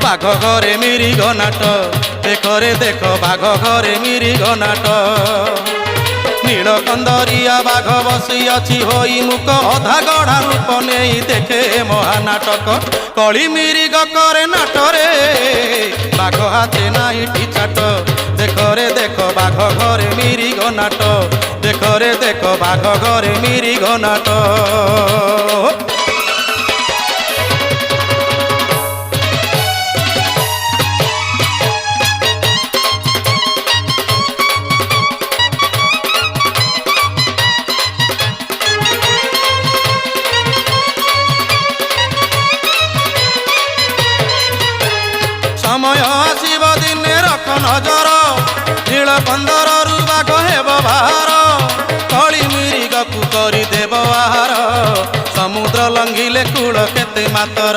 বাঘ ঘরে মিরিগ নাট দেখরে দেখ বাঘ ঘরে মিরিগ নাট নীলকন্দরিয়া বাঘ বসি অছি হই মুখ অধা গড়া রূপ নেই দেখে মহানাটক কলি মিরিগ করে নাটরে বাঘ হাতে নাইটি চাট দেখরে দেখ বাঘ ঘরে মিরিগ নাট দেখরে দেখ বাঘ ঘরে মিরিগ নাট समय आसब दिने रख नजर नीलकंदर बाघ हेब बाहर कली मिरिग को करदेव आहार समुद्र लंघिले कूल केते मातर।